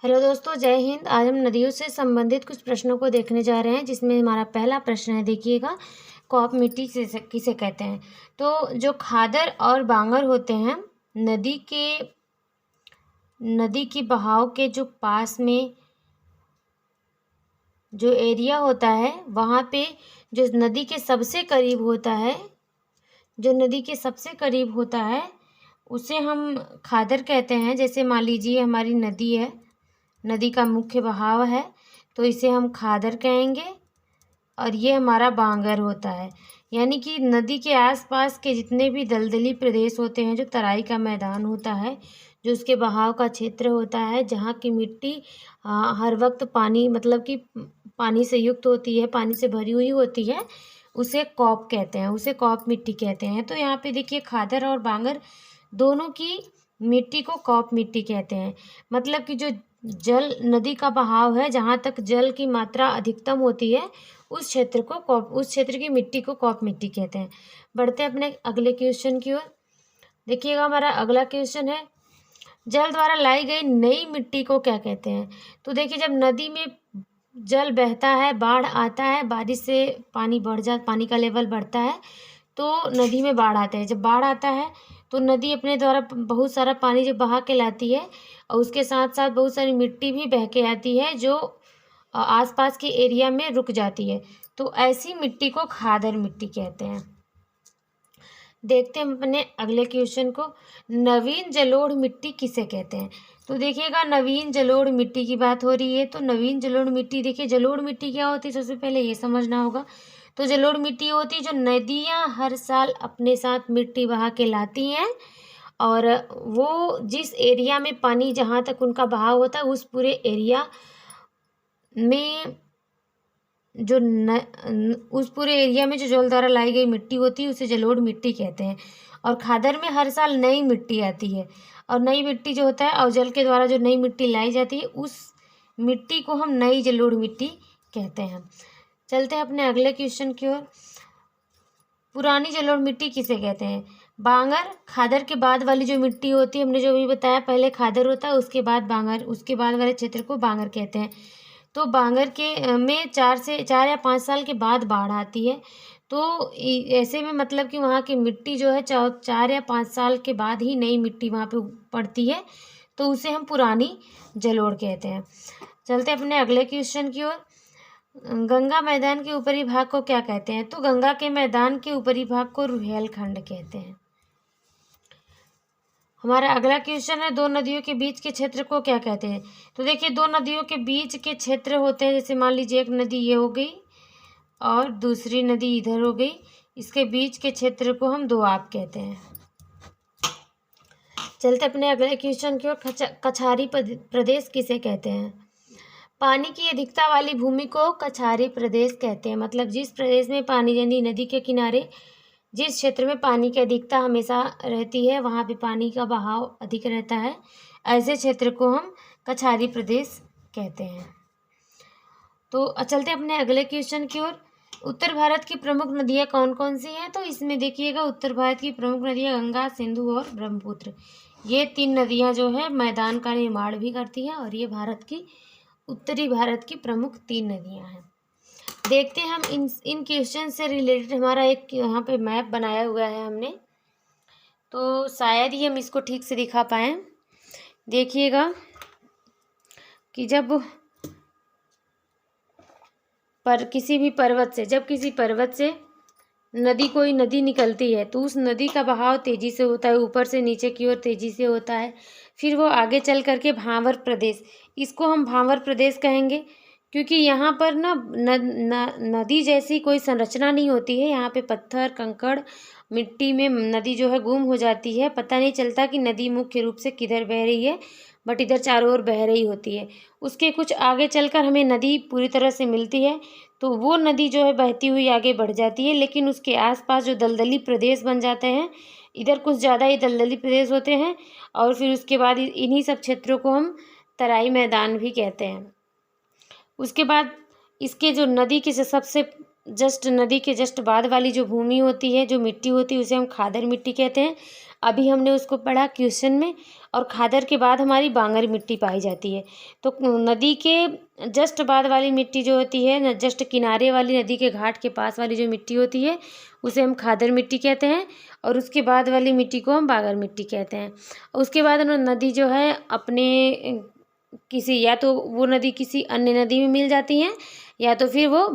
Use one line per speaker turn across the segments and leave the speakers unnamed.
Hello दोस्तों, जय हिंद। आज हम नदियों से संबंधित कुछ प्रश्नों को देखने जा रहे हैं, जिसमें हमारा पहला प्रश्न है। देखिएगा, कॉप मिट्टी किसे कहते हैं। तो जो खादर और बांगर होते हैं, नदी की बहाव के जो पास में जो एरिया होता है, वहाँ पे जो नदी के सबसे करीब होता है उसे हम खादर कहते हैं। जैसे मान लीजिए हमारी नदी है, नदी का मुख्य बहाव है, तो इसे हम खादर कहेंगे। और ये हमारा बांगर होता है। यानी कि नदी के आसपास के जितने भी दलदली प्रदेश होते हैं, जो तराई का मैदान होता है, जो उसके बहाव का क्षेत्र होता है, जहाँ की मिट्टी हर वक्त पानी मतलब कि पानी से युक्त होती है, पानी से भरी हुई होती है, उसे कॉप कहते हैं, उसे कॉप मिट्टी कहते हैं। तो यहाँ पे देखिए, खादर और बांगर दोनों की मिट्टी को कॉप मिट्टी कहते हैं। मतलब कि जो जल नदी का बहाव है, जहाँ तक जल की मात्रा अधिकतम होती है, उस क्षेत्र की मिट्टी को कॉप मिट्टी कहते हैं। बढ़ते हैं अपने अगले क्वेश्चन की ओर। देखिएगा, हमारा अगला क्वेश्चन है, जल द्वारा लाई गई नई मिट्टी को क्या कहते हैं। तो देखिए, जब नदी में जल बहता है, बाढ़ आता है, बारिश से पानी का लेवल बढ़ता है, तो नदी में बाढ़ आता है। जब बाढ़ आता है तो नदी अपने द्वारा बहुत सारा पानी जब बहा के लाती है, और उसके साथ साथ बहुत सारी मिट्टी भी बह के आती है, जो आसपास के एरिया में रुक जाती है। तो ऐसी मिट्टी को खादर मिट्टी कहते हैं। देखते हैं अपने अगले क्वेश्चन को, नवीन जलोढ़ मिट्टी किसे कहते हैं। तो देखिएगा, नवीन जलोढ़ मिट्टी की बात हो रही है। तो नवीन जलोढ़ मिट्टी, देखिए जलोढ़ मिट्टी क्या होती है, सबसे पहले ये समझना होगा। तो जलोढ़ मिट्टी होती है जो नदियाँ हर साल अपने साथ मिट्टी बहा के लाती हैं, और वो जिस एरिया में पानी, जहाँ तक उनका बहाव होता है, उस पूरे एरिया में उस पूरे एरिया में जो जल द्वारा लाई गई मिट्टी होती है, उसे जलोढ़ मिट्टी कहते हैं। और खादर में हर साल नई मिट्टी आती है, और नई मिट्टी जो होता है, और जल के द्वारा जो नई मिट्टी लाई जाती है, उस मिट्टी को हम नई जलोढ़ मिट्टी कहते हैं। चलते हैं अपने अगले क्वेश्चन की ओर। पुरानी जलोढ़ मिट्टी किसे कहते हैं। बांगर, खादर के बाद वाली जो मिट्टी होती है, हमने जो भी बताया, पहले खादर होता है, उसके बाद बांगर, उसके बाद वाले क्षेत्र को बांगर कहते हैं। तो बांगर के में 4 या 5 साल के बाद बाढ़ आती है। तो ऐसे में मतलब कि वहाँ की मिट्टी जो है 4 या 5 साल के बाद ही नई मिट्टी वहाँ पे पड़ती है, तो उसे हम पुरानी जलोढ़ कहते हैं। चलते अपने अगले क्वेश्चन की ओर। गंगा मैदान के ऊपरी भाग को क्या कहते हैं। तो गंगा के मैदान के ऊपरी भाग को रुहेलखंड कहते हैं। हमारा अगला क्वेश्चन है, दो नदियों के बीच के क्षेत्र को क्या कहते हैं। तो देखिए, दो नदियों के बीच के क्षेत्र होते हैं, जैसे मान लीजिए एक नदी ये हो गई और दूसरी नदी इधर हो गई, इसके बीच के क्षेत्र को हम दोआब कहते हैं। चलते अपने अगले क्वेश्चन की ओर। कछारी प्रदेश किसे कहते हैं। पानी की अधिकता वाली भूमि को कछारी प्रदेश कहते हैं। मतलब जिस प्रदेश में पानी, यानी नदी के किनारे जिस क्षेत्र में पानी की अधिकता हमेशा रहती है, वहाँ पे पानी का बहाव अधिक रहता है, ऐसे क्षेत्र को हम कछारी प्रदेश कहते हैं। तो चलते अपने अगले क्वेश्चन की ओर। उत्तर भारत की प्रमुख नदियाँ कौन कौन सी हैं। तो इसमें देखिएगा, उत्तर भारत की प्रमुख नदियाँ गंगा, सिंधु और ब्रह्मपुत्र। ये 3 नदियाँ जो है मैदान का निर्माण भी करती हैं, और ये उत्तरी भारत की प्रमुख 3 नदियाँ हैं। देखते हैं हम इन क्वेश्चन से रिलेटेड, हमारा एक यहाँ पे मैप बनाया हुआ है हमने, तो शायद ही हम इसको ठीक से दिखा पाएँ। देखिएगा कि जब किसी पर्वत से कोई नदी निकलती है, तो उस नदी का बहाव तेज़ी से होता है, ऊपर से नीचे की ओर तेज़ी से होता है। फिर वो आगे चल करके भांवर प्रदेश, इसको हम भांवर प्रदेश कहेंगे, क्योंकि यहाँ पर नदी जैसी कोई संरचना नहीं होती है। यहाँ पे पत्थर, कंकड़, मिट्टी में नदी जो है गुम हो जाती है, पता नहीं चलता कि नदी मुख्य रूप से किधर बह रही है, बट इधर चारों ओर बह रही होती है। उसके कुछ आगे चलकर हमें नदी पूरी तरह से मिलती है, तो वो नदी जो है बहती हुई आगे बढ़ जाती है, लेकिन उसके आसपास जो दलदली प्रदेश बन जाते हैं, इधर कुछ ज़्यादा ही दलदली प्रदेश होते हैं, और फिर उसके बाद इन्हीं सब क्षेत्रों को हम तराई मैदान भी कहते हैं। उसके बाद इसके जो नदी के जस्ट बाद वाली जो भूमि होती है, जो मिट्टी होती है, उसे हम खादर मिट्टी कहते हैं। अभी हमने उसको पढ़ा क्वेश्चन में, और खादर के बाद हमारी बांगर मिट्टी पाई जाती है। तो नदी के जस्ट बाद वाली मिट्टी जो होती है न, जस्ट किनारे वाली नदी के घाट के पास वाली जो मिट्टी होती है उसे हम खादर मिट्टी कहते हैं, और उसके बाद वाली मिट्टी को हम बांगर मिट्टी कहते हैं। उसके बाद नदी जो है अपने किसी, या तो वो नदी किसी अन्य नदी में मिल जाती हैं, या तो फिर वो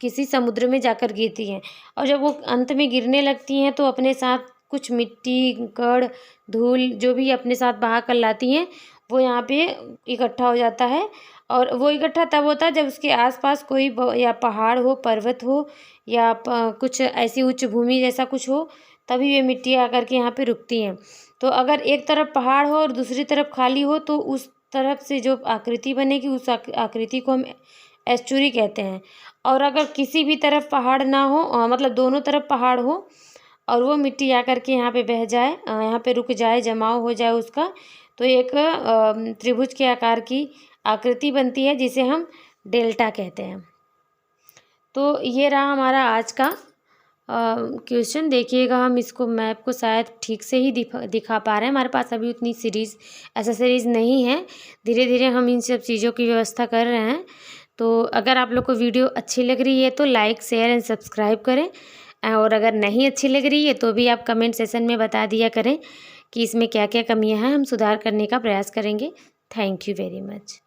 किसी समुद्र में जाकर गिरती हैं। और जब वो अंत में गिरने लगती हैं तो अपने साथ कुछ मिट्टी, कण, धूल जो भी अपने साथ बहा कर लाती हैं, वो यहाँ पे इकट्ठा हो जाता है। और वो इकट्ठा तब होता है जब उसके आसपास कोई या पहाड़ हो, पर्वत हो, या कुछ ऐसी उच्च भूमि जैसा कुछ हो, तभी ये मिट्टी आकर के यहाँ पे रुकती हैं। तो अगर एक तरफ पहाड़ हो और दूसरी तरफ खाली हो तो उस तरफ से जो आकृति बनेगी उस आकृति को हम एस्चुरी कहते हैं। और अगर किसी भी तरफ पहाड़ ना हो, मतलब दोनों तरफ पहाड़ हो और वो मिट्टी आकर के यहाँ पे बह जाए, यहाँ पे रुक जाए, जमाव हो जाए उसका, तो एक त्रिभुज के आकार की आकृति बनती है जिसे हम डेल्टा कहते हैं। तो ये रहा हमारा आज का क्वेश्चन। देखिएगा, हम इसको मैप को शायद ठीक से ही दिखा पा रहे हैं, हमारे पास अभी उतनी एसेसरीज़ नहीं है। धीरे धीरे हम इन सब चीज़ों की व्यवस्था कर रहे हैं। तो अगर आप लोग को वीडियो अच्छी लग रही है तो लाइक, शेयर एंड सब्सक्राइब करें, और अगर नहीं अच्छी लग रही है तो भी आप कमेंट सेशन में बता दिया करें कि इसमें क्या क्या कमियां हैं, हम सुधार करने का प्रयास करेंगे। Thank you very much.